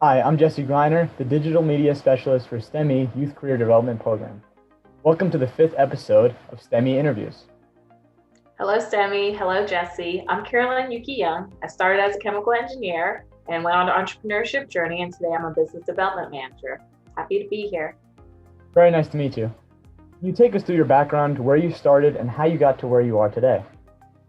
Hi, I'm Jesse Greiner, the Digital Media Specialist for STEMI Youth Career Development Program. Welcome to the fifth episode of STEMI Interviews. Hello, Stemi. Hello, Jesse. I'm Carolyn Yuki Young. I started as a chemical engineer and went on an entrepreneurship journey, and today I'm a business development manager. Happy to be here. Very nice to meet you. Can you take us through your background, where you started, and how you got to where you are today?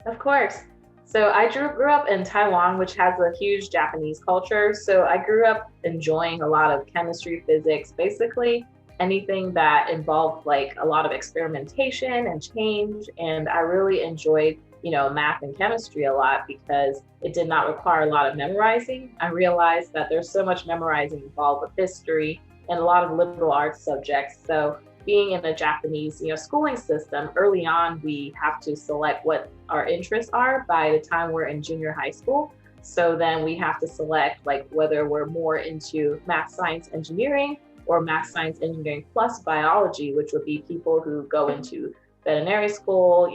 Of course. So I grew up in Taiwan, which has a huge Japanese culture. So I grew up enjoying a lot of chemistry, physics, basically anything that involved like a lot of experimentation and change. And I really enjoyed, math and chemistry a lot because it did not require a lot of memorizing. I realized that there's so much memorizing involved with history and a lot of liberal arts subjects. So being in a Japanese, schooling system, early on, we have to select what our interests are by the time we're in junior high school. So then we have to select like whether we're more into math, science, engineering, or math, science, engineering plus biology, which would be people who go into veterinary school,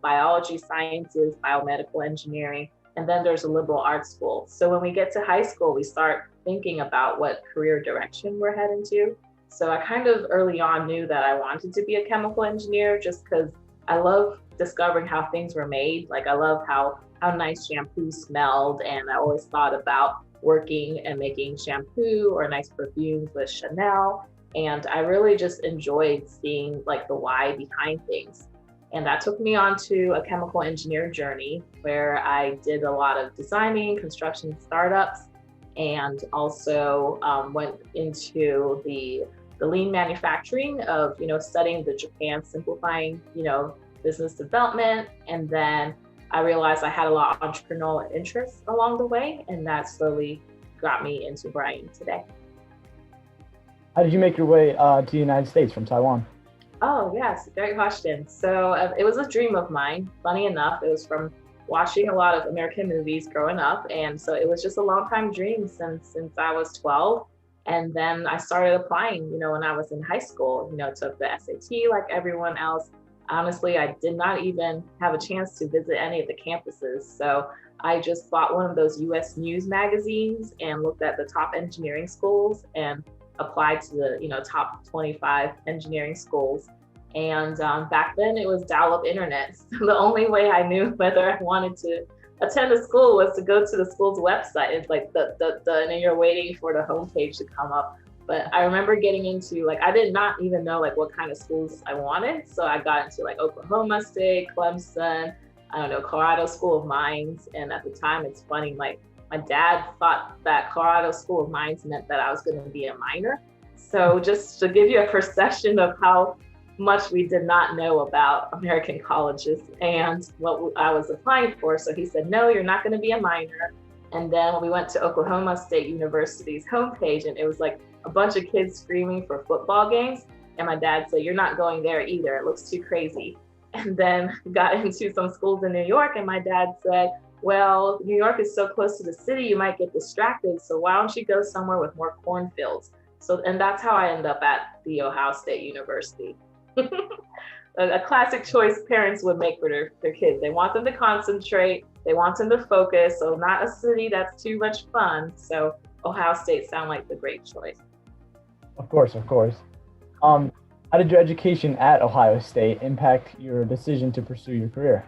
biology sciences, biomedical engineering, and then there's a liberal arts school. So when we get to high school, we start thinking about what career direction we're heading to. So I kind of early on knew that I wanted to be a chemical engineer just because I love discovering how things were made. Like I love how nice shampoo smelled, and I always thought about working and making shampoo or nice perfumes with Chanel. And I really just enjoyed seeing like the why behind things. And that took me on to a chemical engineer journey where I did a lot of designing, construction startups, and also went into the lean manufacturing of, studying the Japan simplifying, business development. And then I realized I had a lot of entrepreneurial interests along the way, and that slowly got me into where I am today. How did you make your way to the United States from Taiwan? Oh, yes, great question. So it was a dream of mine. Funny enough, it was from watching a lot of American movies growing up. And so it was just a long time dream since I was 12. And then I started applying, when I was in high school, took the SAT like everyone else. Honestly, I did not even have a chance to visit any of the campuses. So I just bought one of those US News magazines and looked at the top engineering schools and applied to the, top 25 engineering schools. And back then it was dial-up internet. So the only way I knew whether I wanted to attend a school was to go to the school's website. It's like and then you're waiting for the homepage to come up. But I remember getting into I did not even know what kind of schools I wanted. So I got into Oklahoma State, Clemson, I don't know, Colorado School of Mines. And at the time, it's funny, my dad thought that Colorado School of Mines meant that I was going to be a miner. So just to give you a perception of how much we did not know about American colleges and what I was applying for. So he said, no, you're not going to be a minor. And then we went to Oklahoma State University's homepage, and it was a bunch of kids screaming for football games. And my dad said, you're not going there either. It looks too crazy. And then got into some schools in New York, and my dad said, well, New York is so close to the city, you might get distracted. So why don't you go somewhere with more cornfields? And that's how I ended up at the Ohio State University. A classic choice parents would make for their kids. They want them to concentrate, they want them to focus. So not a city that's too much fun. So Ohio State sounded like the great choice. Of course. How did your education at Ohio State impact your decision to pursue your career?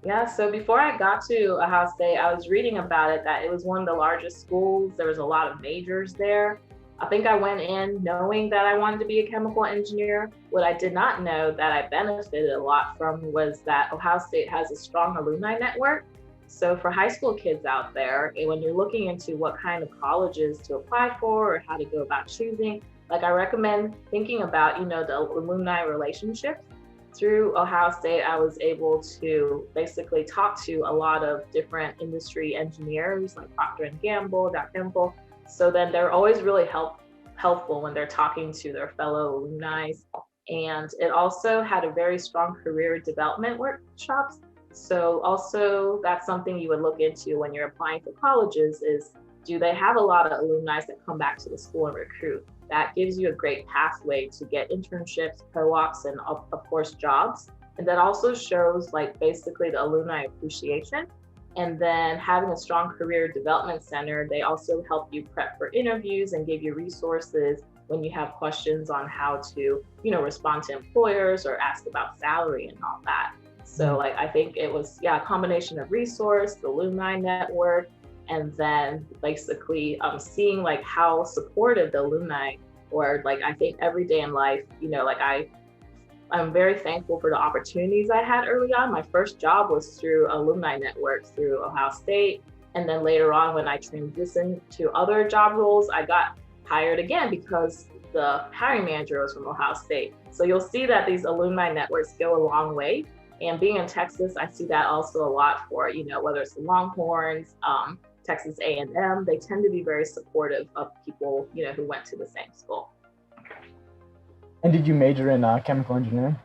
Yeah, so before I got to Ohio State, I was reading about it, that it was one of the largest schools. There was a lot of majors there. I think I went in knowing that I wanted to be a chemical engineer. What I did not know that I benefited a lot from was that Ohio State has a strong alumni network. So for high school kids out there, when you're looking into what kind of colleges to apply for or how to go about choosing, I recommend thinking about, the alumni relationships. Through Ohio State, I was able to basically talk to a lot of different industry engineers like Procter & Gamble, Dow Chemical. So then they're always really helpful when they're talking to their fellow alumni. And it also had a very strong career development workshops. So also that's something you would look into when you're applying for colleges is, do they have a lot of alumni that come back to the school and recruit? That gives you a great pathway to get internships, co-ops, and of course jobs. And that also shows basically the alumni appreciation. And then having a strong career development center, they also help you prep for interviews and give you resources when you have questions on how to, respond to employers or ask about salary and all that. So like, I think it was, a combination of resource, the alumni network, and then basically seeing like how supportive the alumni were. Like, I think every day in life, I'm very thankful for the opportunities I had early on. My first job was through alumni network through Ohio State. And then later on, when I transitioned to other job roles, I got hired again because the hiring manager was from Ohio State. So you'll see that these alumni networks go a long way. And being in Texas, I see that also a lot for, whether it's the Longhorns, Texas A&M, they tend to be very supportive of people, who went to the same school. And did you major in chemical engineering?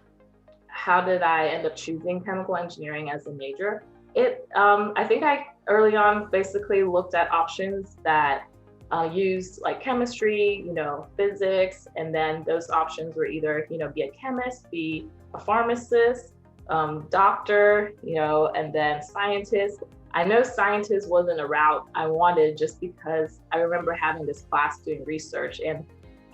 How did I end up choosing chemical engineering as a major? I think I early on basically looked at options that used like chemistry, physics, and then those options were either, be a chemist, be a pharmacist, doctor, and then scientist. I know scientist wasn't a route I wanted just because I remember having this class doing research and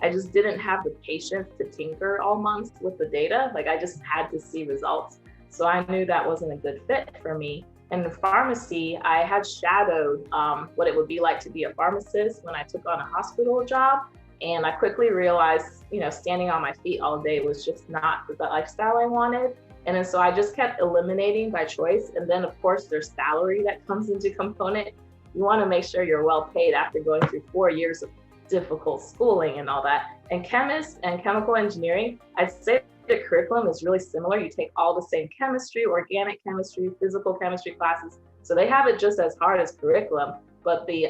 I just didn't have the patience to tinker all months with the data. Like, I just had to see results. So I knew that wasn't a good fit for me. And in pharmacy, I had shadowed what it would be like to be a pharmacist when I took on a hospital job. And I quickly realized, standing on my feet all day was just not the lifestyle I wanted. And then so I just kept eliminating by choice. And then of course there's salary that comes into component. You want to make sure you're well paid after going through 4 years of difficult schooling and all that. And chemists and chemical engineering, I'd say the curriculum is really similar. You take all the same chemistry, organic chemistry, physical chemistry classes. So they have it just as hard as curriculum, but the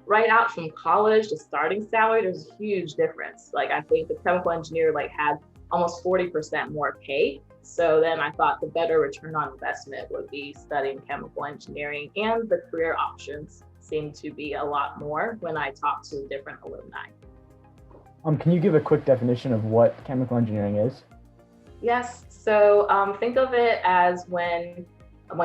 right out from college, the starting salary, there's a huge difference. Like, I think the chemical engineer had almost 40% more pay. So then I thought the better return on investment would be studying chemical engineering, and the career options seem to be a lot more when I talk to different alumni. Can you give a quick definition of what chemical engineering is? Yes, so think of it as when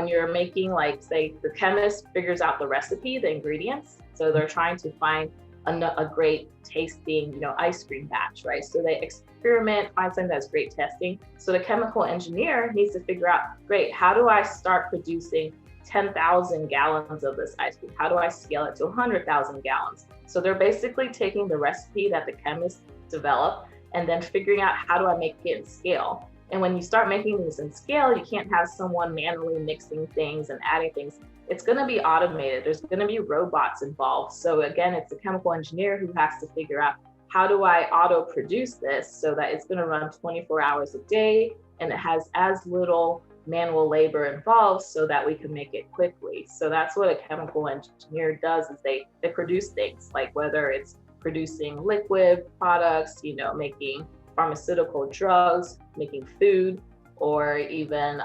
you're making, like, say, the chemist figures out the recipe, the ingredients. So they're trying to find a great tasting, ice cream batch, right? So they experiment, find something that's great testing. So the chemical engineer needs to figure out, great, how do I start producing 10,000 gallons of this ice cream? How do I scale it to 100,000 gallons? So they're basically taking the recipe that the chemists developed and then figuring out, how do I make it in scale? And when you start making things in scale, you can't have someone manually mixing things and adding things. It's going to be automated. There's going to be robots involved. So again, it's a chemical engineer who has to figure out, how do I auto produce this so that it's going to run 24 hours a day and it has as little manual labor involved so that we can make it quickly. So that's what a chemical engineer does, is they produce things, like whether it's producing liquid products, making pharmaceutical drugs, making food, or even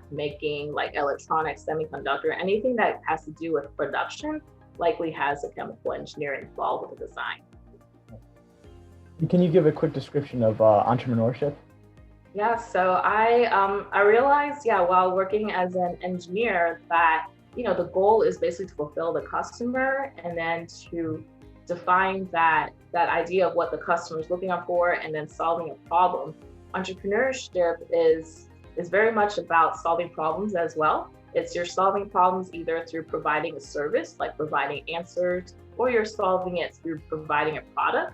making like electronics, semiconductor, anything that has to do with production likely has a chemical engineer involved with the design. Can you give a quick description of entrepreneurship? Yeah, so I realized, while working as an engineer, that, the goal is basically to fulfill the customer and then to define that idea of what the customer is looking for and then solving a problem. Entrepreneurship is very much about solving problems as well. You're solving problems either through providing a service, like providing answers, or you're solving it through providing a product.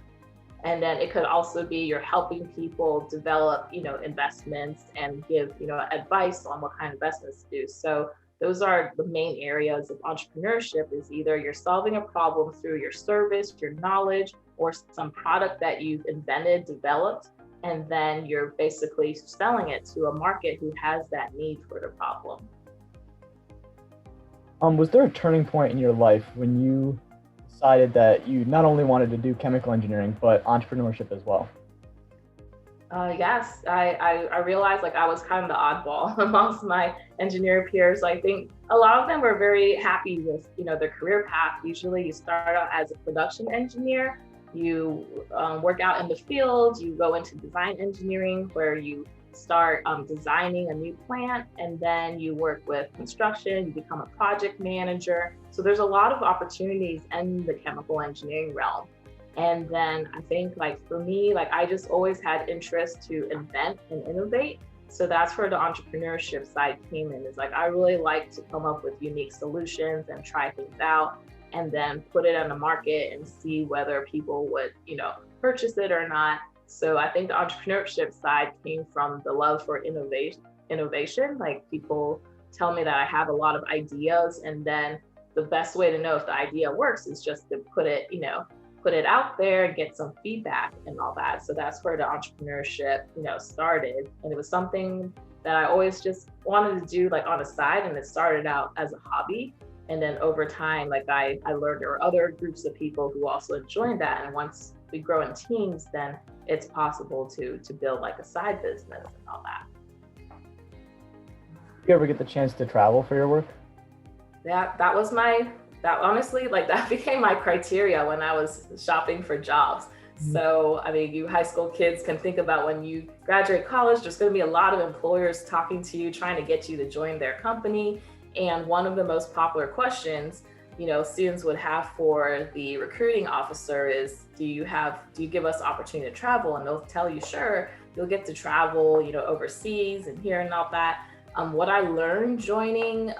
And then it could also be you're helping people develop, investments and give, advice on what kind of investments to do. So those are the main areas of entrepreneurship, is either you're solving a problem through your service, your knowledge, or some product that you've invented, developed, and then you're basically selling it to a market who has that need for the problem. Was there a turning point in your life when you decided that you not only wanted to do chemical engineering, but entrepreneurship as well? Yes, I realized I was kind of the oddball amongst my engineer peers. I think a lot of them were very happy with, their career path. Usually you start out as a production engineer, you work out in the field, you go into design engineering where you start designing a new plant, and then you work with construction, you become a project manager. So there's a lot of opportunities in the chemical engineering realm. And then I think like for me, like I just always had interest to invent and innovate. So that's where the entrepreneurship side came in. Is like I really like to come up with unique solutions and try things out and then put it on the market and see whether people would, purchase it or not. So I think the entrepreneurship side came from the love for innovation. Like people tell me that I have a lot of ideas, and then the best way to know if the idea works is just to put it out there and get some feedback and all that. So that's where the entrepreneurship, started. And it was something that I always just wanted to do like on the side. And it started out as a hobby. And then over time, like I learned there were other groups of people who also joined that. And once we grow in teams, then it's possible to build like a side business and all that. You ever get the chance to travel for your work? That honestly, like that became my criteria when I was shopping for jobs. So, I mean, you high school kids can think about when you graduate college, there's going to be a lot of employers talking to you, trying to get you to join their company. And one of the most popular questions, students would have for the recruiting officer is, do you give us opportunity to travel? And they'll tell you, sure, you'll get to travel, overseas and here and all that. What I learned joining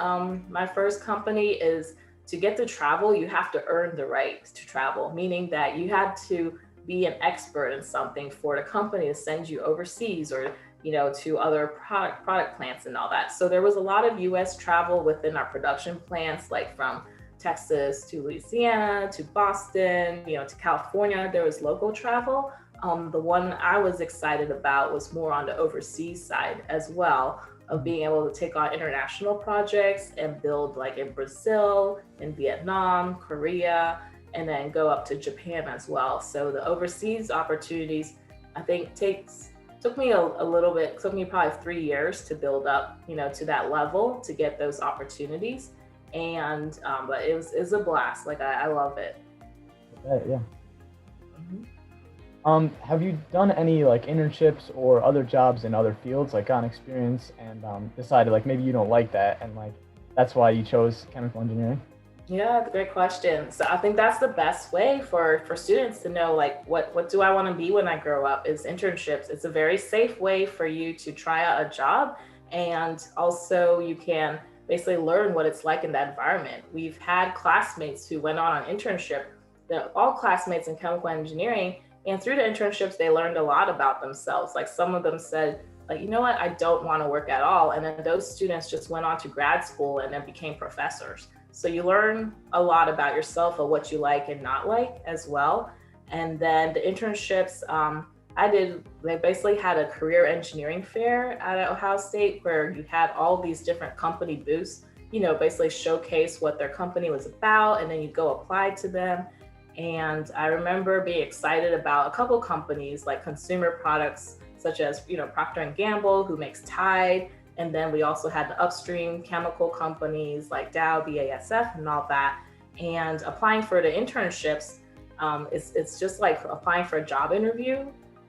my first company is to get to travel, you have to earn the right to travel, meaning that you had to be an expert in something for the company to send you overseas or, to other product plants and all that. So there was a lot of US travel within our production plants, like from Texas to Louisiana to Boston, to California. There was local travel. The one I was excited about was more on the overseas side as well, of being able to take on international projects and build like in Brazil, in Vietnam, Korea, and then go up to Japan as well. So the overseas opportunities, I think took me took me probably 3 years to build up, to that level to get those opportunities. And, but it was a blast. Like I love it. Yeah. Have you done any like internships or other jobs in other fields, like gotten experience and decided like maybe you don't like that and like that's why you chose chemical engineering? Yeah, great question. So I think that's the best way for students to know like what do I want to be when I grow up is internships. It's a very safe way for you to try out a job, and also you can basically learn what it's like in that environment. We've had classmates who went on an internship. They're all classmates in chemical engineering. And through the internships, they learned a lot about themselves. Like some of them said, like, you know what, I don't want to work at all. And then those students just went on to grad school and then became professors. So you learn a lot about yourself, of what you like and not like as well. And then the internships they basically had a career engineering fair at Ohio State where you had all these different company booths, basically showcase what their company was about, and then you go apply to them. And I remember being excited about a couple companies like consumer products, such as, Procter & Gamble, who makes Tide. And then we also had the upstream chemical companies like Dow, BASF, and all that. And applying for the internships, it's just like applying for a job interview.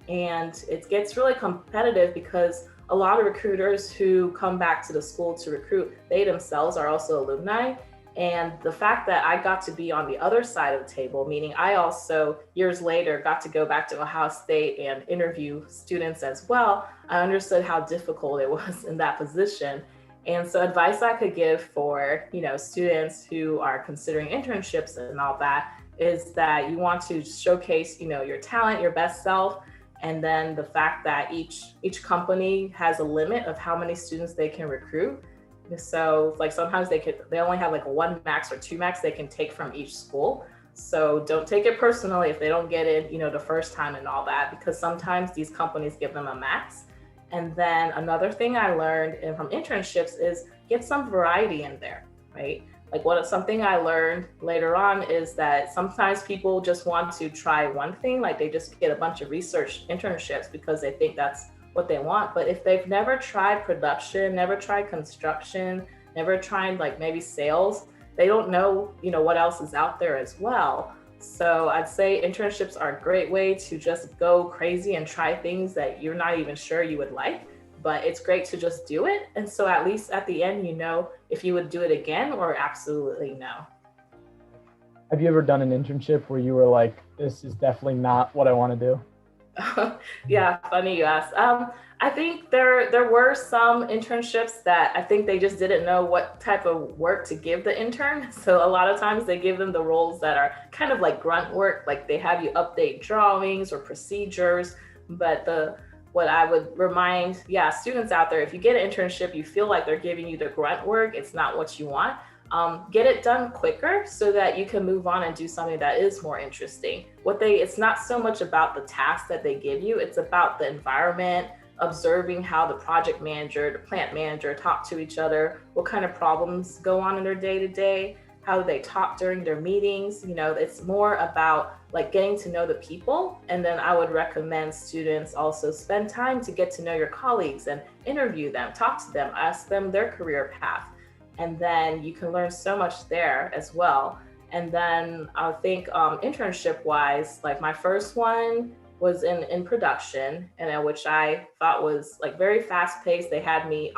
And it gets really competitive because a lot of recruiters who come back to the school to recruit, they themselves are also alumni. And the fact that I got to be on the other side of the table, meaning I also, years later, got to go back to Ohio State and interview students as well, I understood how difficult it was in that position. And so advice I could give for, students who are considering internships and all that is that you want to showcase, your talent, your best self. And then the fact that each company has a limit of how many students they can recruit. So like sometimes they only have like 1 max or 2 max they can take from each school. So don't take it personally if they don't get it, the first time and all that, because sometimes these companies give them a max. And then another thing I learned from internships is get some variety in there, right? Like something I learned later on is that sometimes people just want to try one thing, like they just get a bunch of research internships because they think that's what they want. But if they've never tried production, never tried construction, never tried like maybe sales, they don't know, what else is out there as well. So I'd say internships are a great way to just go crazy and try things that you're not even sure you would like. but it's great to just do it. And so at least at the end, you know if you would do it again or absolutely no. Have you ever done an internship where you were like, this is definitely not what I want to do? Yeah, funny you ask. I think there were some internships that I think they just didn't know what type of work to give the intern. So a lot of times they give them the roles that are kind of like grunt work, like they have you update drawings or procedures. But what I would remind, yeah, students out there, if you get an internship, you feel like they're giving you the grunt work, it's not what you want. Get it done quicker so that you can move on and do something that is more interesting. It's not so much about the task that they give you, it's about the environment, observing how the project manager, the plant manager talk to each other, what kind of problems go on in their day to day, how they talk during their meetings. It's more about like getting to know the people. And then I would recommend students also spend time to get to know your colleagues and interview them, talk to them, ask them their career path. And then you can learn so much there as well. And then I think internship wise, like my first one was in production, and which I thought was like very fast paced. They had me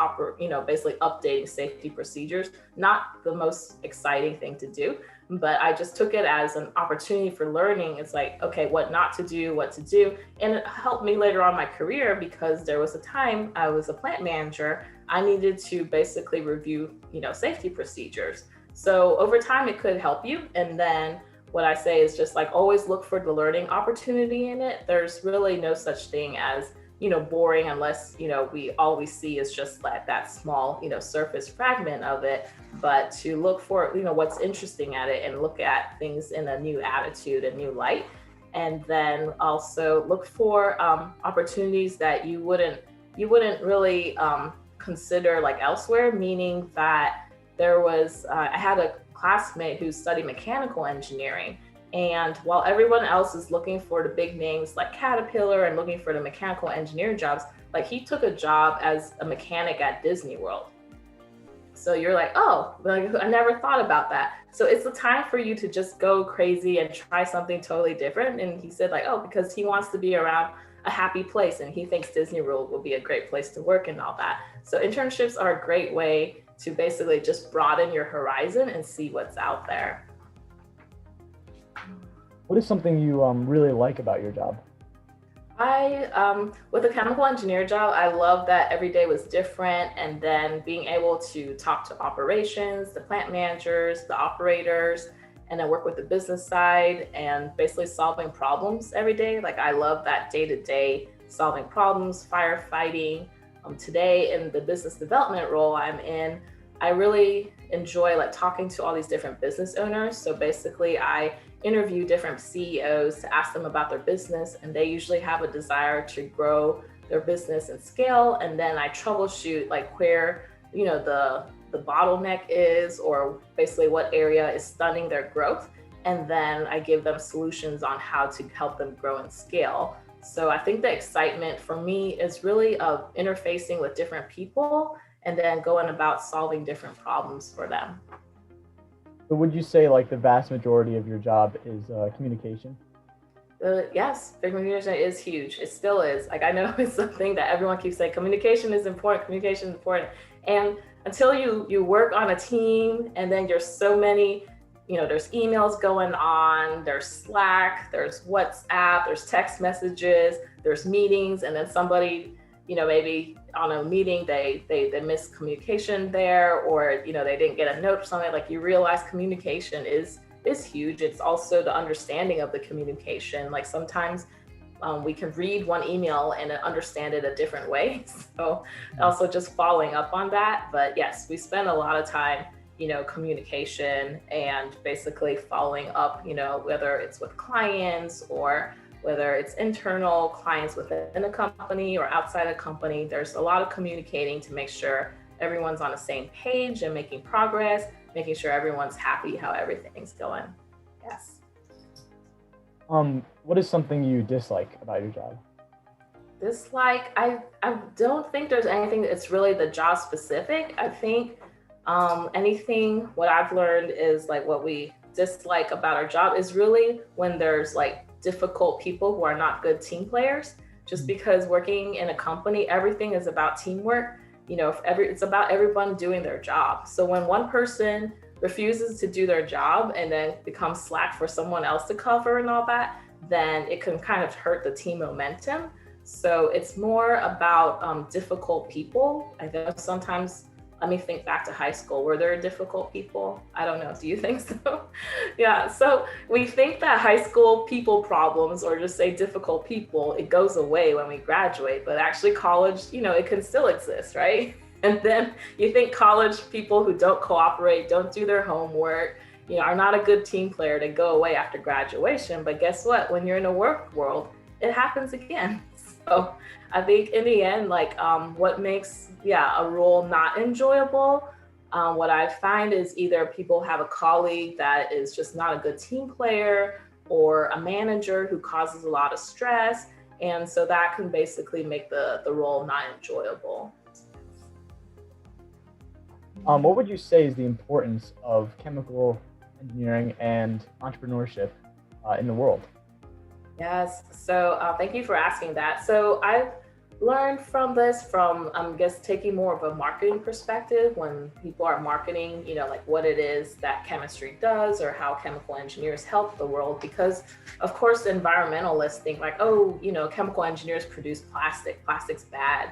basically updating safety procedures. Not the most exciting thing to do, but I just took it as an opportunity for learning. It's like, okay, what not to do, what to do. And it helped me later on in my career because there was a time I was a plant manager. I needed to basically review, safety procedures. So over time it could help you. And then what I say is just like always look for the learning opportunity in it. There's really no such thing as, boring unless, we always see is just like that small, surface fragment of it. But to look for, what's interesting at it and look at things in a new attitude, a new light. And then also look for opportunities that you wouldn't really consider like elsewhere, meaning that there was, I had a classmate who studied mechanical engineering. And while everyone else is looking for the big names like Caterpillar and looking for the mechanical engineering jobs, like he took a job as a mechanic at Disney World. So you're like, oh, like, I never thought about that. So it's the time for you to just go crazy and try something totally different. And he said like, oh, because he wants to be around a happy place and he thinks Disney World will be a great place to work and all that. So internships are a great way to basically just broaden your horizon and see what's out there. What is something you really like about your job? With a chemical engineer job, I love that every day was different. And then being able to talk to operations, the plant managers, the operators, and then work with the business side and basically solving problems every day. Like I love that day-to-day solving problems, firefighting. Today in the business development role I'm in, I really enjoy like talking to all these different business owners. So basically I interview different CEOs to ask them about their business, and they usually have a desire to grow their business and scale. And then I troubleshoot like where, the bottleneck is, or basically what area is stunning their growth. And then I give them solutions on how to help them grow and scale. So I think the excitement for me is really of interfacing with different people and then going about solving different problems for them. So would you say like the vast majority of your job is communication? Yes, communication is huge. It still is. Like I know it's something that everyone keeps saying, communication is important, communication is important. And until you work on a team and then there's so many, there's emails going on, there's Slack, there's WhatsApp, there's text messages, there's meetings, and then somebody, maybe on a meeting, they missed communication there, or, they didn't get a note or something. Like you realize communication is huge. It's also the understanding of the communication. Like sometimes we can read one email and understand it a different way. So also just following up on that. But yes, we spend a lot of time, communication and basically following up, whether it's with clients or whether it's internal clients within a company or outside a company. There's a lot of communicating to make sure everyone's on the same page and making progress, making sure everyone's happy how everything's going. Yes. What is something you dislike about your job? Dislike, I don't think there's anything that's really the job specific. I think what I've learned is like what we dislike about our job is really when there's like difficult people who are not good team players. just because working in a company, everything is about teamwork. It's about everyone doing their job. So when one person refuses to do their job and then becomes slack for someone else to cover and all that, then it can kind of hurt the team momentum. So it's more about difficult people. I know sometimes, let me think back to high school. Were there difficult people? I don't know. Do you think so? Yeah. So we think that high school people problems, or just say difficult people, it goes away when we graduate. But actually college, it can still exist, right? And then you think college people who don't cooperate, don't do their homework, are not a good team player, to go away after graduation. But guess what? When you're in a work world, it happens again. So I think in the end, what makes a role not enjoyable, what I find is either people have a colleague that is just not a good team player, or a manager who causes a lot of stress. And so that can basically make the role not enjoyable. What would you say is the importance of chemical engineering and entrepreneurship in the world? Yes, so thank you for asking that. So I've learned from this from, I guess, taking more of a marketing perspective when people are marketing, what it is that chemistry does or how chemical engineers help the world. Because of course, environmentalists think chemical engineers produce plastic's bad,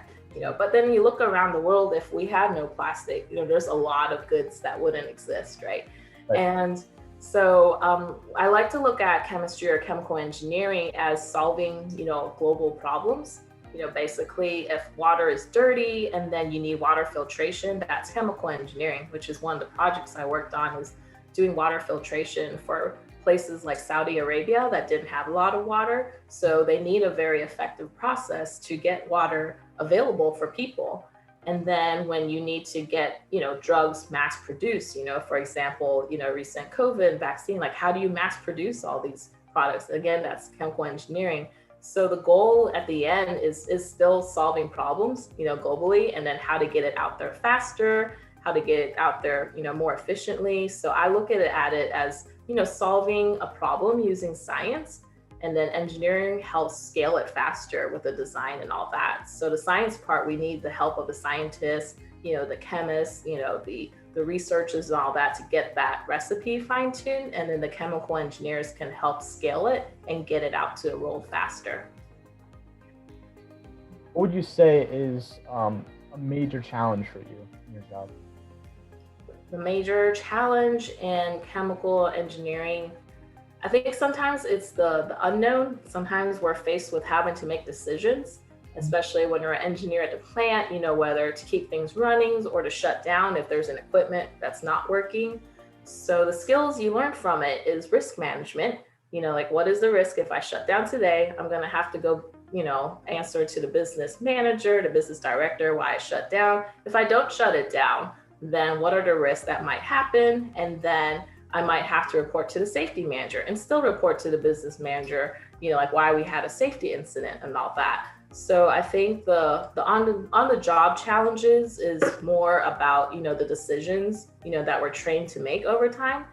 but then you look around the world, if we had no plastic, there's a lot of goods that wouldn't exist, right? And so I like to look at chemistry or chemical engineering as solving, global problems. Basically, if water is dirty and then you need water filtration, that's chemical engineering, which is one of the projects I worked on, was doing water filtration for places like Saudi Arabia that didn't have a lot of water. So they need a very effective process to get water available for people. And then when you need to get, drugs mass produced, for example, recent COVID vaccine, how do you mass produce all these products? Again, that's chemical engineering. So the goal at the end is still solving problems, globally, and then how to get it out there faster, how to get it out there, more efficiently. So I look at it as, solving a problem using science, and then engineering helps scale it faster with the design and all that. So the science part, we need the help of the scientists, the chemists, the researchers and all that to get that recipe fine-tuned. And then the chemical engineers can help scale it and get it out to the world faster. What would you say is a major challenge for you in your job? The major challenge in chemical engineering, I think sometimes it's the unknown. Sometimes we're faced with having to make decisions, especially when you're an engineer at the plant, whether to keep things running or to shut down if there's an equipment that's not working. So the skills you learn from it is risk management. What is the risk if I shut down today? I'm going to have to go, answer to the business manager, the business director, why I shut down. If I don't shut it down, then what are the risks that might happen? And then I might have to report to the safety manager and still report to the business manager, why we had a safety incident and all that. So I think the on the job challenges is more about, the decisions, that we're trained to make over time.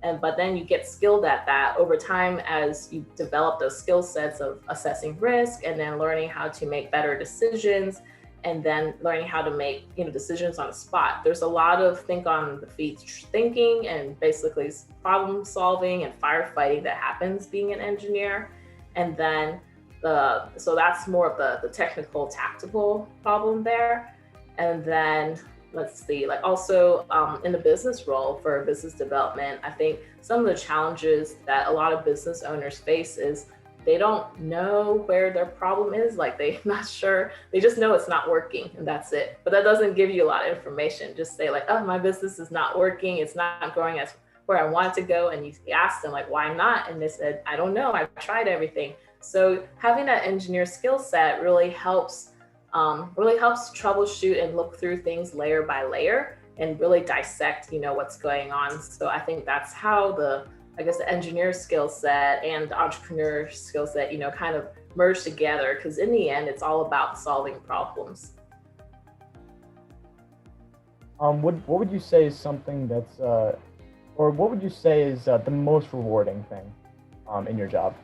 But then you get skilled at that over time as you develop those skill sets of assessing risk and then learning how to make better decisions, and then learning how to make decisions on the spot. There's a lot of think on the feet thinking and basically problem solving and firefighting that happens being an engineer. And then so that's more of the technical tactical problem there. And then let's see, also in the business role for business development, I think some of the challenges that a lot of business owners face is they don't know where their problem is. They're not sure. They just know it's not working and that's it. But that doesn't give you a lot of information. Just say oh, my business is not working. It's not growing as where I want it to go. And you ask them why not? And they said, I don't know. I've tried everything. So having that engineer skill set really helps troubleshoot and look through things layer by layer and really dissect, what's going on. So I think that's how the engineer skill set and the entrepreneur skill set, kind of merge together, because in the end, it's all about solving problems. What would you say is something that's, or what would you say is the most rewarding thing in your job?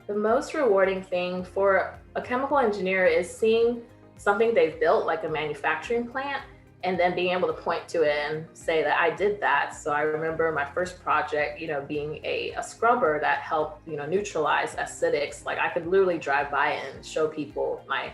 The most rewarding thing for a chemical engineer is seeing something they've built, like a manufacturing plant, and then being able to point to it and say that I did that. So I remember my first project, being a scrubber that helped, neutralize acidics. Like I could literally drive by and show people my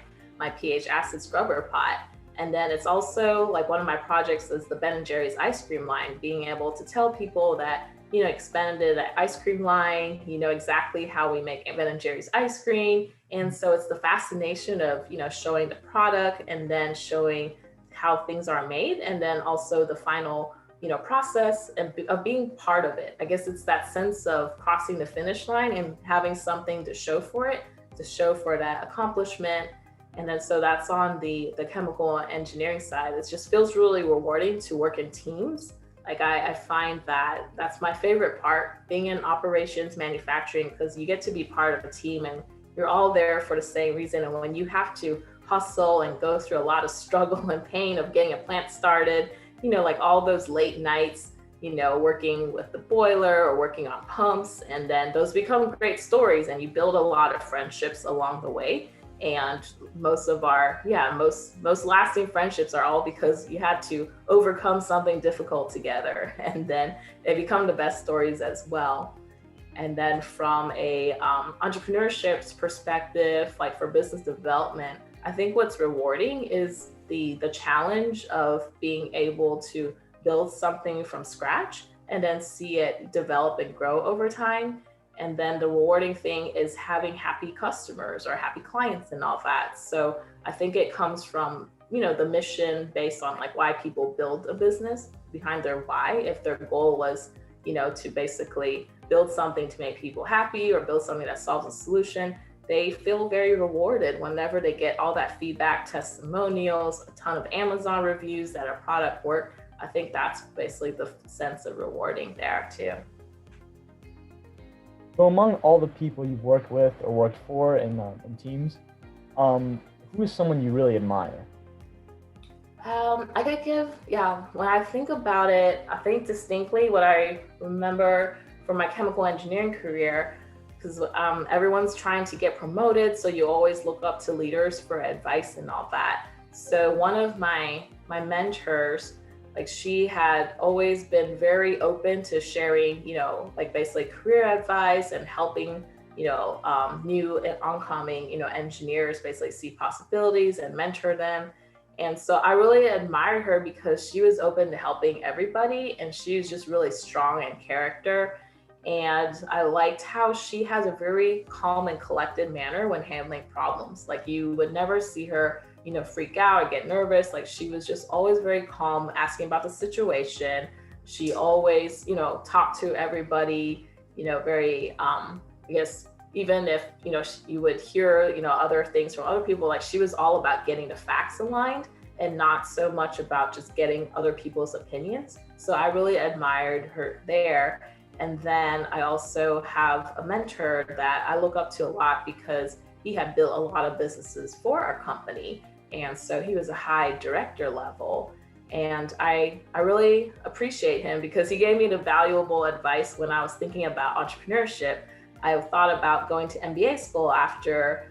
pH acid scrubber pot. And then it's also like one of my projects is the Ben and Jerry's ice cream line, being able to tell people that, expanded that ice cream line, exactly how we make Ben and Jerry's ice cream. And so it's the fascination of, showing the product and then showing how things are made, and then also the final process and of being part of it. I guess it's that sense of crossing the finish line and having something to show for it, to show for that accomplishment. And then so that's on the chemical engineering side. It just feels really rewarding to work in teams. Like I find that that's my favorite part, being in operations manufacturing, because you get to be part of a team and you're all there for the same reason. And when you have to hustle and go through a lot of struggle and pain of getting a plant started, like all those late nights, working with the boiler or working on pumps, and then those become great stories and you build a lot of friendships along the way. And most of our, most lasting friendships are all because you had to overcome something difficult together, and then they become the best stories as well. And then from a entrepreneurship perspective, like for business development, I think what's rewarding is the challenge of being able to build something from scratch and then see it develop and grow over time. And then the rewarding thing is having happy customers or happy clients and all that. So I think it comes from, the mission based on like why people build a business, behind their why. If their goal was, to basically build something to make people happy or build something that solves a solution, they feel very rewarded whenever they get all that feedback, testimonials, a ton of Amazon reviews that a product worked. I think that's basically the sense of rewarding there too. So among all the people you've worked with or worked for in teams, who is someone you really admire? I could give, when I think about it, I think distinctly what I remember from my chemical engineering career, because everyone's trying to get promoted, so you always look up to leaders for advice and all that. So one of my mentors, like she had always been very open to sharing, like basically career advice and helping, new and oncoming, engineers basically see possibilities and mentor them. And so I really admired her because she was open to helping everybody, and she was just really strong in character. And I liked how she has a very calm and collected manner when handling problems. Like you would never see her, freak out or get nervous. Like she was just always very calm, asking about the situation. She always, talked to everybody, very, I guess, even if, you would hear, other things from other people, like she was all about getting the facts aligned and not so much about just getting other people's opinions. So I really admired her there. And then I also have a mentor that I look up to a lot because he had built a lot of businesses for our company. And so he was a high director level. And I really appreciate him because he gave me the valuable advice when I was thinking about entrepreneurship. I thought about going to MBA school after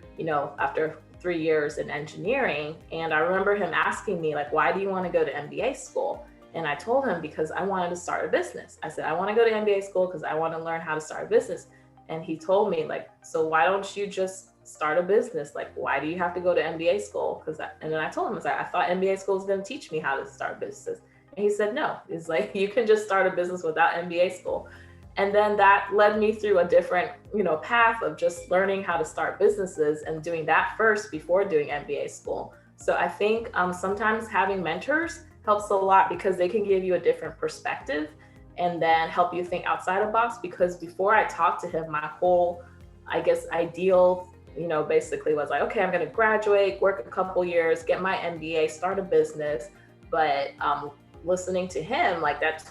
3 years in engineering. And I remember him asking me, like, why do you want to go to MBA school? And I told him because I wanted to start a business. I said, I want to go to MBA school because I want to learn how to start a business. And he told me, like, so why don't you just start a business? Like, why do you have to go to MBA school? And then I told him, I thought MBA school was going to teach me how to start businesses. And he said, no, it's like, you can just start a business without MBA school. And then that led me through a different, path of just learning how to start businesses and doing that first before doing MBA school. So I think sometimes having mentors helps a lot because they can give you a different perspective and then help you think outside the box. Because before I talked to him, my whole, I guess, ideal, basically was like, okay, I'm going to graduate, work a couple years, get my MBA, start a business. But listening to him, like that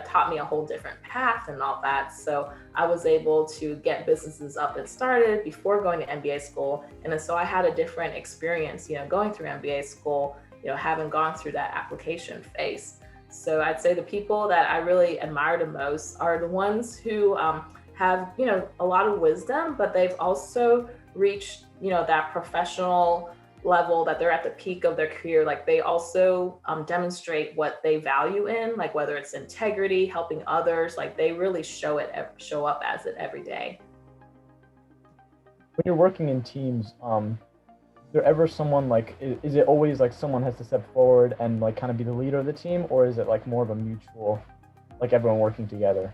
taught me a whole different path and all that. So I was able to get businesses up and started before going to MBA school. And then so I had a different experience, going through MBA school, having gone through that application phase. So I'd say the people that I really admire the most are the ones who have, a lot of wisdom, but they've also reached that professional level, that they're at the peak of their career, like they also demonstrate what they value in, like whether it's integrity, helping others, like they really show up as it every day. When you're working in teams, is there ever someone like, is it always like someone has to step forward and like kind of be the leader of the team, or is it like more of a mutual, like everyone working together?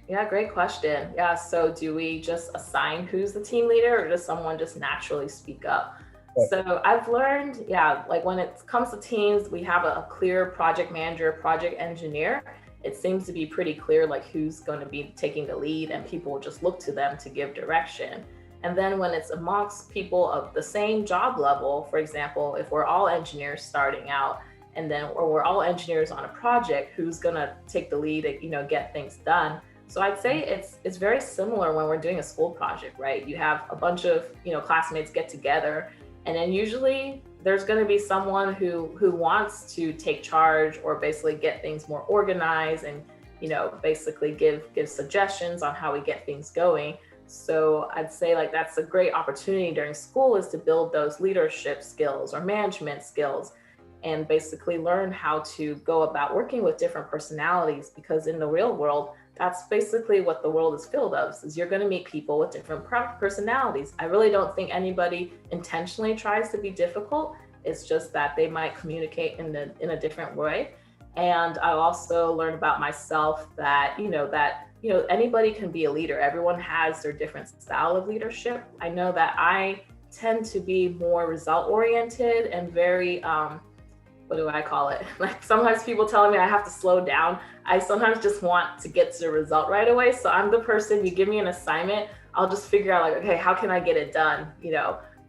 Yeah, great question. Yeah, so do we just assign who's the team leader, or does someone just naturally speak up? Right. So I've learned, yeah, like when it comes to teams, we have a clear project manager, project engineer. It seems to be pretty clear like who's going to be taking the lead, and people just look to them to give direction. And then when it's amongst people of the same job level, for example, if we're all engineers starting out, and then or we're all engineers on a project, who's going to take the lead and get things done? So I'd say it's very similar when we're doing a school project, right? You have a bunch of classmates get together, and then usually there's going to be someone who wants to take charge, or basically get things more organized, and basically give suggestions on how we get things going. So I'd say like that's a great opportunity during school, is to build those leadership skills or management skills, and basically learn how to go about working with different personalities, because in the real world, that's basically what the world is filled of, is you're going to meet people with different personalities. I really don't think anybody intentionally tries to be difficult. It's just that they might communicate in a different way. And I also learned about myself that anybody can be a leader. Everyone has their different style of leadership. I know that I tend to be more result oriented and very what do I call it? Like sometimes people telling me I have to slow down. I sometimes just want to get to the result right away. So I'm the person, you give me an assignment, I'll just figure out like, okay, how can I get it done?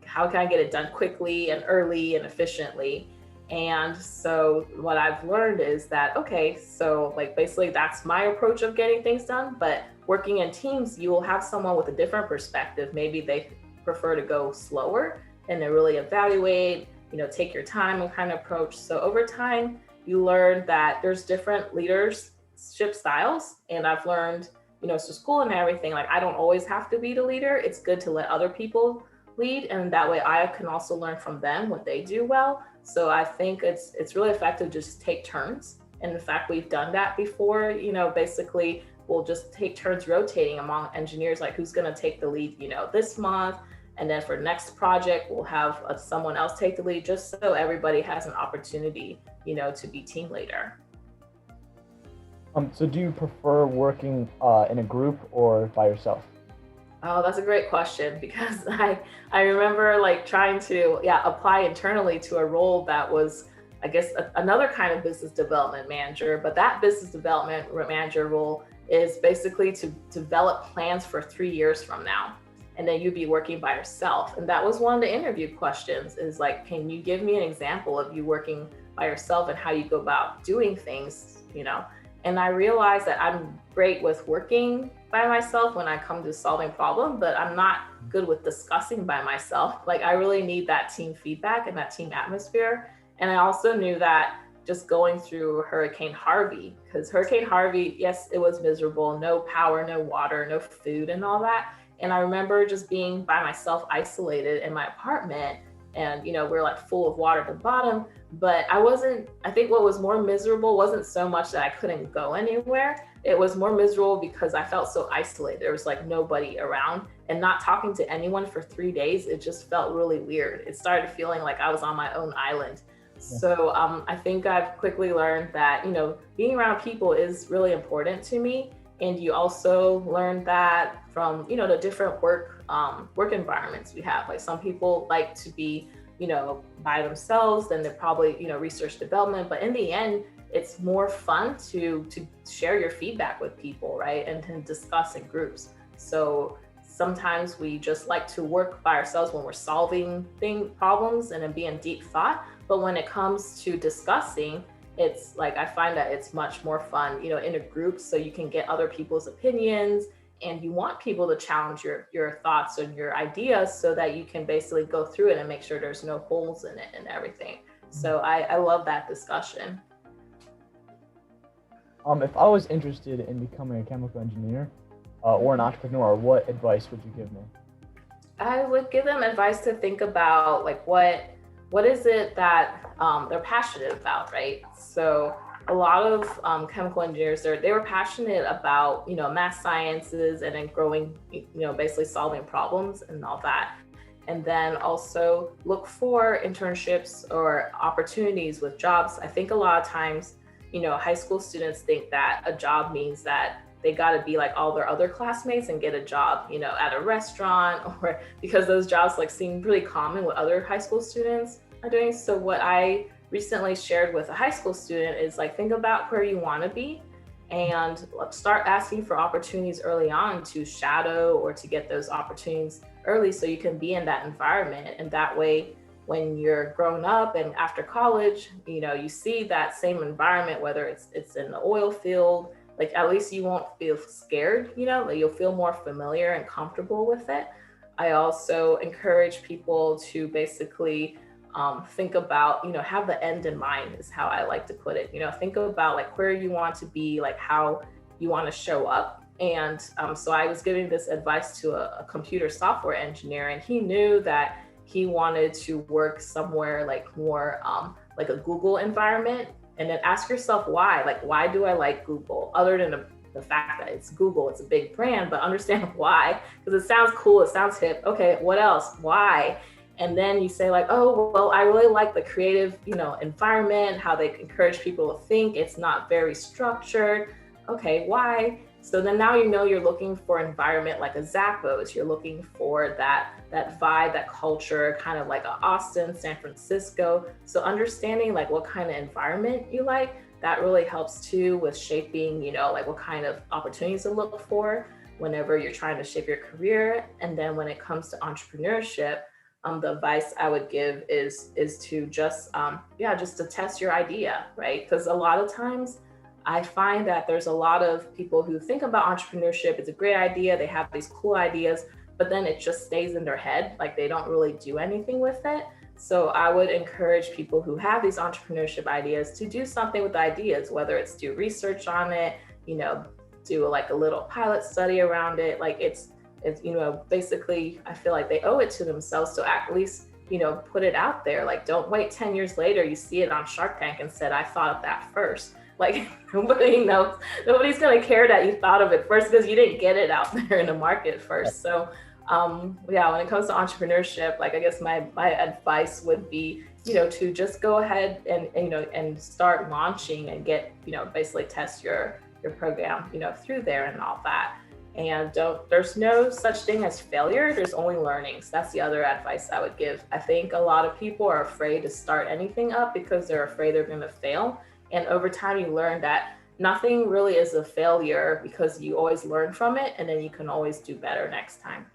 How can I get it done quickly and early and efficiently? And so what I've learned is that, okay, so like basically that's my approach of getting things done. But working in teams, you will have someone with a different perspective. Maybe they prefer to go slower and to really evaluate, take your time and kind of approach. So over time, you learn that there's different leadership styles. And I've learned, through school and everything, like I don't always have to be the leader. It's good to let other people lead. And that way I can also learn from them what they do well. So I think it's really effective to just take turns. And in fact, we've done that before, basically we'll just take turns rotating among engineers, like who's going to take the lead, this month. And then for next project, we'll have someone else take the lead, just so everybody has an opportunity, to be team leader. So do you prefer working in a group or by yourself? Oh, that's a great question, because I remember like trying to apply internally to a role that was, I guess, another kind of business development manager. But that business development manager role is basically to develop plans for 3 years from now. And then you'd be working by yourself. And that was one of the interview questions, is like, can you give me an example of you working by yourself and how you go about doing things, And I realized that I'm great with working by myself when I come to solving problems, but I'm not good with discussing by myself. Like I really need that team feedback and that team atmosphere. And I also knew that just going through Hurricane Harvey, because Hurricane Harvey, yes, it was miserable, no power, no water, no food and all that. And I remember just being by myself, isolated in my apartment, and we're like full of water at the bottom. But I think what was more miserable wasn't so much that I couldn't go anywhere. It was more miserable because I felt so isolated. There was like nobody around, and not talking to anyone for 3 days, it just felt really weird. It started feeling like I was on my own island. So I think I've quickly learned that, being around people is really important to me. And you also learn that from, the different work environments we have. Like some people like to be, by themselves, then they're probably, research development. But in the end, it's more fun to share your feedback with people, right? And to discuss in groups. So sometimes we just like to work by ourselves when we're solving problems and then be in deep thought. But when it comes to discussing, it's like, I find that it's much more fun, in a group, so you can get other people's opinions, and you want people to challenge your thoughts and your ideas, so that you can basically go through it and make sure there's no holes in it and everything. So I love that discussion. If I was interested in becoming a chemical engineer or an entrepreneur, what advice would you give me? I would give them advice to think about like what is it that they're passionate about, right? So a lot of chemical engineers, they were passionate about math sciences and then growing, basically solving problems and all that. And then also look for internships or opportunities with jobs. I think a lot of times, high school students think that a job means that they got to be like all their other classmates and get a job, at a restaurant, or because those jobs like seem really common what other high school students are doing. So what I recently shared with a high school student is like, think about where you want to be and start asking for opportunities early on to shadow or to get those opportunities early so you can be in that environment. And that way, when you're grown up and after college, you see that same environment, whether it's in the oil field, like at least you won't feel scared, like you'll feel more familiar and comfortable with it. I also encourage people to basically think about, have the end in mind is how I like to put it. Think about like where you want to be, like how you want to show up. And so I was giving this advice to a computer software engineer, and he knew that he wanted to work somewhere like more like a Google environment. And then ask yourself why. Like, why do I like Google? Other than the fact that it's Google, it's a big brand, but understand why, because it sounds cool, it sounds hip. Okay, what else? Why? And then you say like, oh, well, I really like the creative, environment, how they encourage people to think. It's not very structured. Okay, why? So then now you're looking for an environment like a Zappos. You're looking for that vibe, that culture, kind of like a Austin, San Francisco. So understanding like what kind of environment you like, that really helps too with shaping, like what kind of opportunities to look for whenever you're trying to shape your career. And then when it comes to entrepreneurship, the advice I would give is to just to test your idea, right? Because a lot of times I find that there's a lot of people who think about entrepreneurship. It's a great idea. They have these cool ideas, but then it just stays in their head. Like they don't really do anything with it. So I would encourage people who have these entrepreneurship ideas to do something with the ideas, whether it's do research on it, do like a little pilot study around it. Like it's basically, I feel like they owe it to themselves to at least, put it out there. Like don't wait 10 years later, you see it on Shark Tank and said, I thought of that first. Like nobody knows, nobody's going to care that you thought of it first because you didn't get it out there in the market first. So when it comes to entrepreneurship, like I guess my advice would be, to just go ahead and and start launching and get, basically test your program, through there and all that. And there's no such thing as failure. There's only learnings. That's the other advice I would give. I think a lot of people are afraid to start anything up because they're afraid they're going to fail. And over time, you learn that nothing really is a failure because you always learn from it, and then you can always do better next time.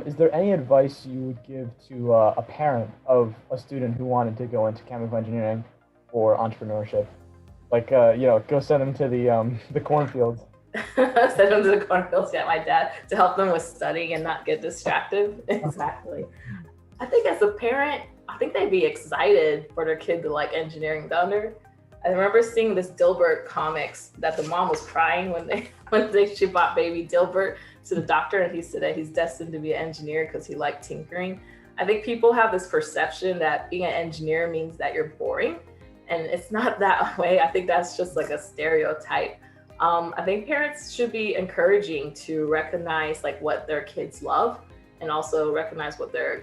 Is there any advice you would give to a parent of a student who wanted to go into chemical engineering or entrepreneurship? Like, go send them to the cornfields. Send them to the cornfields, yeah, my dad, to help them with studying and not get distracted. Exactly. I think as a parent, I think they'd be excited for their kid to like engineering thunder. I remember seeing this Dilbert comics that the mom was crying when she bought baby Dilbert to the doctor, and he said that he's destined to be an engineer because he liked tinkering. I think people have this perception that being an engineer means that you're boring, and it's not that way. I think that's just like a stereotype. I think parents should be encouraging to recognize like what their kids love, and also recognize what their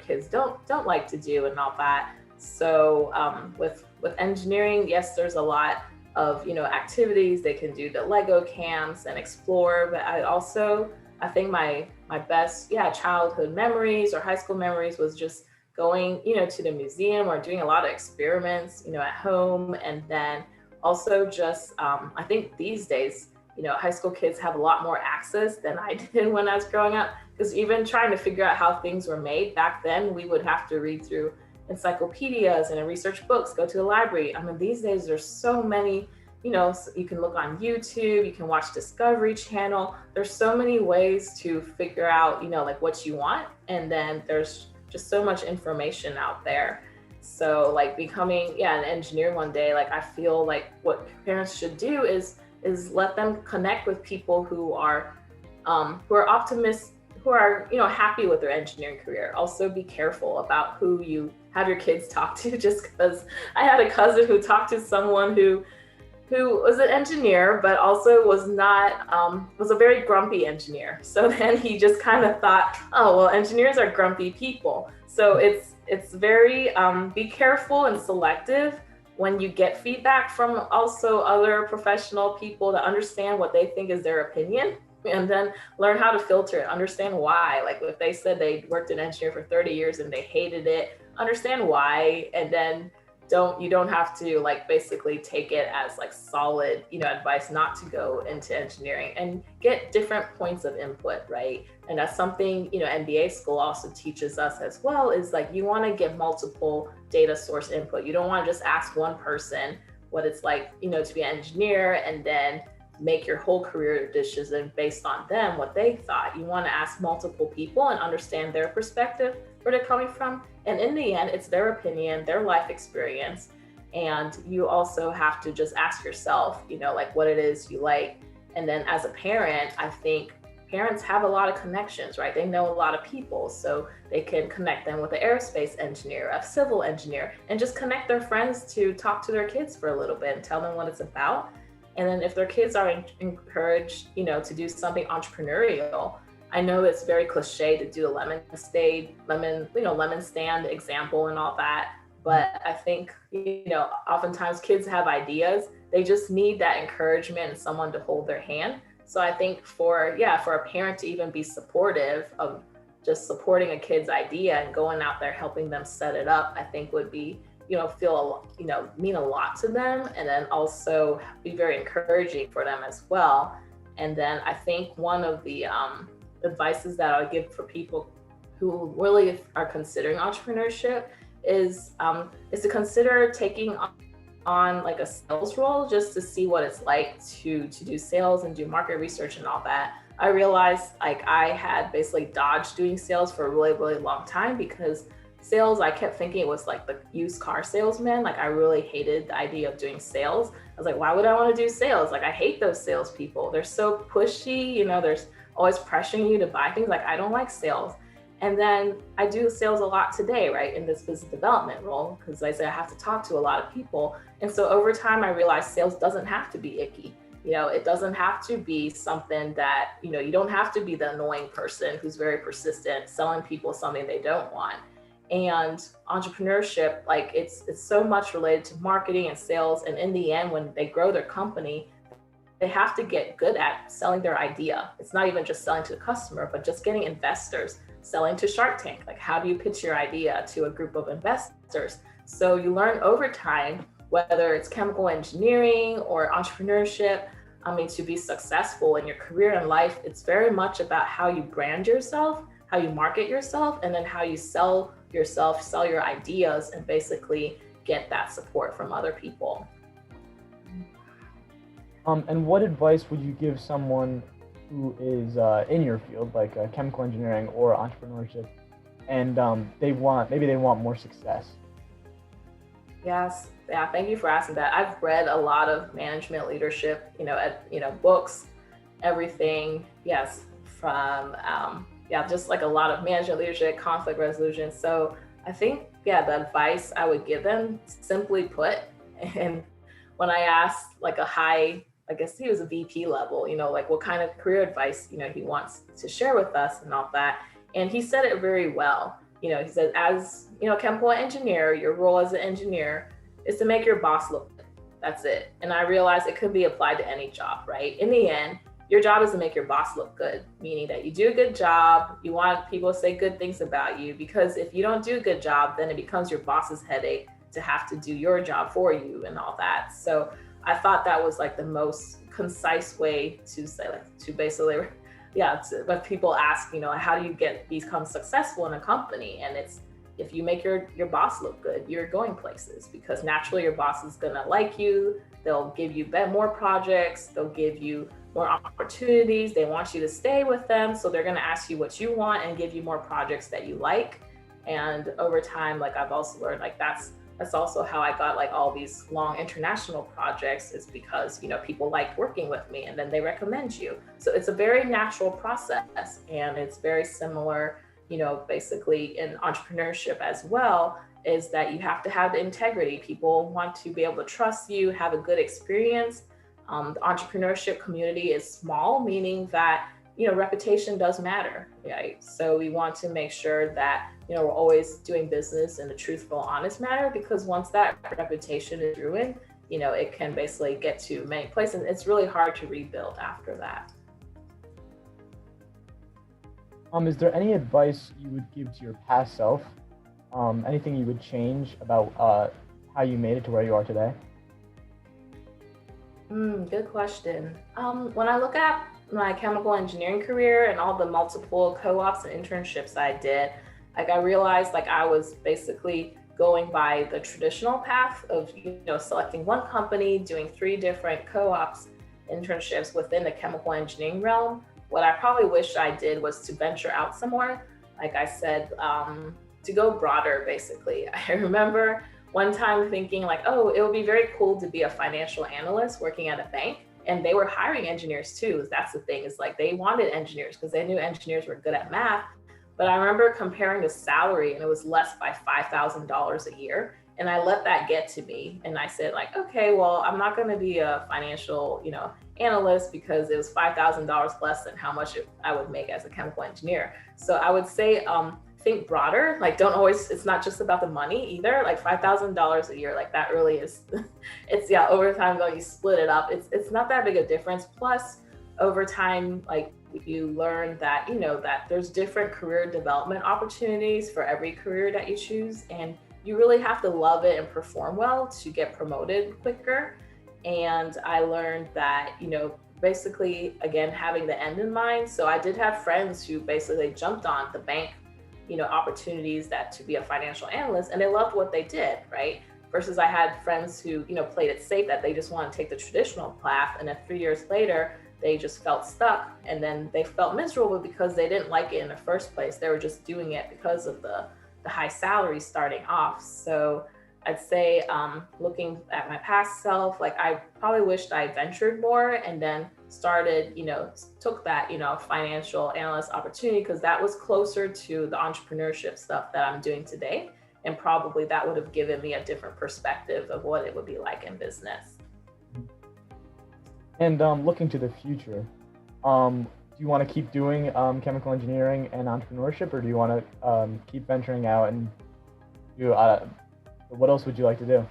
kids don't like to do and all that. So with engineering, yes, there's a lot of activities they can do, the Lego camps and explore. But I think my best childhood memories or high school memories was just going to the museum or doing a lot of experiments at home. And then also just I think these days high school kids have a lot more access than I did when I was growing up, because even trying to figure out how things were made back then, we would have to read through encyclopedias and research books, go to the library. I mean, these days there's so many, you can look on YouTube, you can watch Discovery Channel. There's so many ways to figure out, like what you want. And then there's just so much information out there. So like becoming, an engineer one day, like I feel like what parents should do is let them connect with people who are who are optimists, who are, you know, happy with their engineering career. Also be careful about who you have your kids talk to, just because I had a cousin who talked to someone who was an engineer, but also was not, was a very grumpy engineer. So then he just kind of thought, oh, well, engineers are grumpy people. So it's very, be careful and selective when you get feedback from also other professional people, to understand what they think is their opinion, and then learn how to filter it, understand why. Like if they said they worked in engineering for 30 years and they hated it, understand why, and then you don't have to like basically take it as like solid, you know, advice not to go into engineering, and get different points of input, right? And that's something, you know, MBA school also teaches us as well, is like you want to get multiple data source input. You don't want to just ask one person what it's like, you know, to be an engineer, and then make your whole career decision based on them, what they thought. You want to ask multiple people and understand their perspective, where they're coming from. And in the end, it's their opinion, their life experience. And you also have to just ask yourself, you know, like what it is you like. And then as a parent, I think parents have a lot of connections, right? They know a lot of people, so they can connect them with an aerospace engineer, a civil engineer, and just connect their friends to talk to their kids for a little bit and tell them what it's about. And then if their kids are encouraged, you know, to do something entrepreneurial, I know it's very cliche to do a lemon stand example and all that. But I think, you know, oftentimes kids have ideas. They just need that encouragement and someone to hold their hand. So I think for a parent to even be supportive of just supporting a kid's idea and going out there helping them set it up, I think would be, you know, mean a lot to them, and then also be very encouraging for them as well. And then I think one of the advices that I would give for people who really are considering entrepreneurship is to consider taking on like a sales role, just to see what it's like to do sales and do market research and all that. I realized like I had basically dodged doing sales for a really, really long time, because sales, I kept thinking it was like the used car salesman. Like I really hated the idea of doing sales. I was like, why would I want to do sales? Like I hate those salespeople. They're so pushy, you know, there's always pressuring you to buy things. Like I don't like sales. And then I do sales a lot today, right, in this business development role, because I say I have to talk to a lot of people. And so over time, I realized sales doesn't have to be icky. You know, it doesn't have to be something that, you know, you don't have to be the annoying person who's very persistent, selling people something they don't want. And entrepreneurship, like it's so much related to marketing and sales. And in the end, when they grow their company, they have to get good at selling their idea. It's not even just selling to the customer, but just getting investors, selling to Shark Tank. Like how do you pitch your idea to a group of investors? So you learn over time, whether it's chemical engineering or entrepreneurship, I mean, to be successful in your career and life, it's very much about how you brand yourself, how you market yourself, and then how you sell yourself, sell your ideas, and basically get that support from other people. And what advice would you give someone who is in your field, like chemical engineering or entrepreneurship, and they want more success? Yes, yeah. Thank you for asking that. I've read a lot of management leadership, books, everything. Yes, from just like a lot of management leadership, conflict resolution. So I think the advice I would give them, simply put, and when I asked like a high, I guess he was a VP level, like what kind of career advice, he wants to share with us and all that. And he said it very well. He said, as, chemical engineer, your role as an engineer is to make your boss look good. That's it. And I realized it could be applied to any job, right? In the end, your job is to make your boss look good, meaning that you do a good job. You want people to say good things about you, because if you don't do a good job, then it becomes your boss's headache to have to do your job for you and all that. So I thought that was like the most concise way to say, like, to basically, when people ask, how do you become successful in a company? And it's, if you make your boss look good, you're going places, because naturally your boss is gonna like you. They'll give you more projects. They'll give you more opportunities. They want you to stay with them. So they're gonna ask you what you want and give you more projects that you like. And over time, like I've also learned, like that's That's also how I got like all these long international projects, is because, people like working with me and then they recommend you. So it's a very natural process, and it's very similar, basically in entrepreneurship as well, is that you have to have the integrity. People want to be able to trust you, have a good experience. The entrepreneurship community is small, meaning that reputation does matter, right? So we want to make sure that we're always doing business in a truthful, honest manner, because once that reputation is ruined, it can basically get to many places. It's really hard to rebuild after that. Is there any advice you would give to your past self? Anything you would change about how you made it to where you are today? Good question. When I look at my chemical engineering career and all the multiple co-ops and internships I did, like I realized like I was basically going by the traditional path of selecting one company, doing 3 different co-ops, internships within the chemical engineering realm. What I probably wish I did was to venture out somewhere. Like I said, to go broader, basically. I remember one time thinking like, oh, it would be very cool to be a financial analyst working at a bank. And they were hiring engineers too. That's the thing, is like they wanted engineers because they knew engineers were good at math. But I remember comparing the salary, and it was less by $5,000 a year. And I let that get to me. And I said like, okay, well, I'm not going to be a financial, analyst, because it was $5,000 less than how much I would make as a chemical engineer. So I would say, think broader. Like, don't always, it's not just about the money either. Like $5,000 a year, like that really is, it's, over time though, you split it up. It's not that big a difference. Plus over time, like you learn that, that there's different career development opportunities for every career that you choose. And you really have to love it and perform well to get promoted quicker. And I learned that, basically, again, having the end in mind. So I did have friends who basically jumped on the bank, opportunities that to be a financial analyst, and they loved what they did, right? Versus I had friends who, played it safe, that they just want to take the traditional path. And then 3 years later, they just felt stuck, and then they felt miserable because they didn't like it in the first place. They were just doing it because of the high salary starting off. So I'd say, looking at my past self, like I probably wished I ventured more and then started, took that, financial analyst opportunity, because that was closer to the entrepreneurship stuff that I'm doing today. And probably that would have given me a different perspective of what it would be like in business. And looking to the future, do you want to keep doing chemical engineering and entrepreneurship, or do you want to keep venturing out and do what else would you like to do?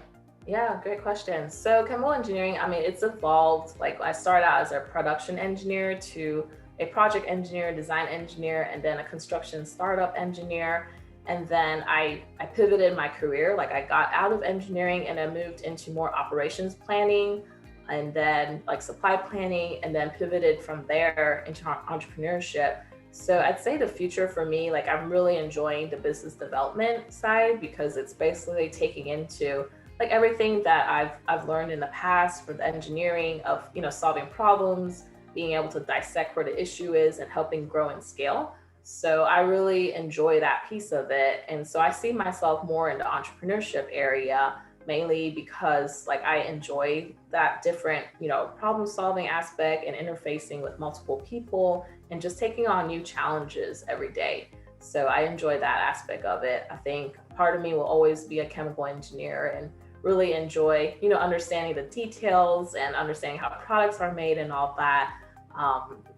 Yeah, great question. So chemical engineering, I mean, it's evolved. Like I started out as a production engineer to a project engineer, design engineer, and then a construction startup engineer. And then I pivoted my career. Like I got out of engineering and I moved into more operations planning, and then like supply planning, and then pivoted from there into entrepreneurship. So I'd say the future for me, like I'm really enjoying the business development side, because it's basically taking into like everything that I've learned in the past for the engineering of, solving problems, being able to dissect where the issue is and helping grow and scale. So I really enjoy that piece of it. And so I see myself more in the entrepreneurship area, mainly because like I enjoy that different, problem solving aspect and interfacing with multiple people and just taking on new challenges every day. So I enjoy that aspect of it. I think part of me will always be a chemical engineer and really enjoy, understanding the details and understanding how products are made and all that.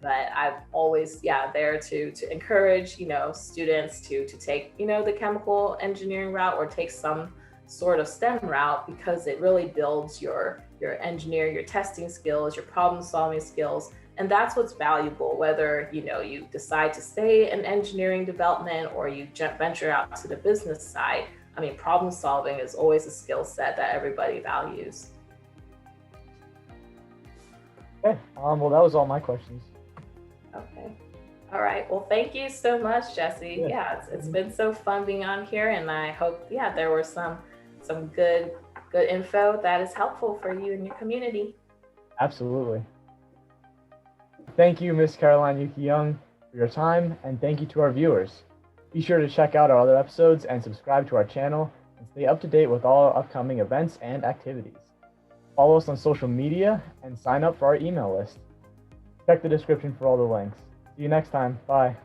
But I've always, there to encourage, students to take, the chemical engineering route or take some sort of STEM route, because it really builds your your testing skills, your problem solving skills. And that's what's valuable, whether, you decide to stay in engineering development or you venture out to the business side. I mean, problem solving is always a skill set that everybody values. Okay. Well, that was all my questions. Okay. All right. Well, thank you so much, Jesse. Yeah, it's been so fun being on here, and I hope, there were some good info that is helpful for you and your community. Absolutely. Thank you, Miss Caroline Yuki Yang, for your time, and thank you to our viewers. Be sure to check out our other episodes and subscribe to our channel and stay up to date with all our upcoming events and activities. Follow us on social media and sign up for our email list. Check the description for all the links. See you next time. Bye.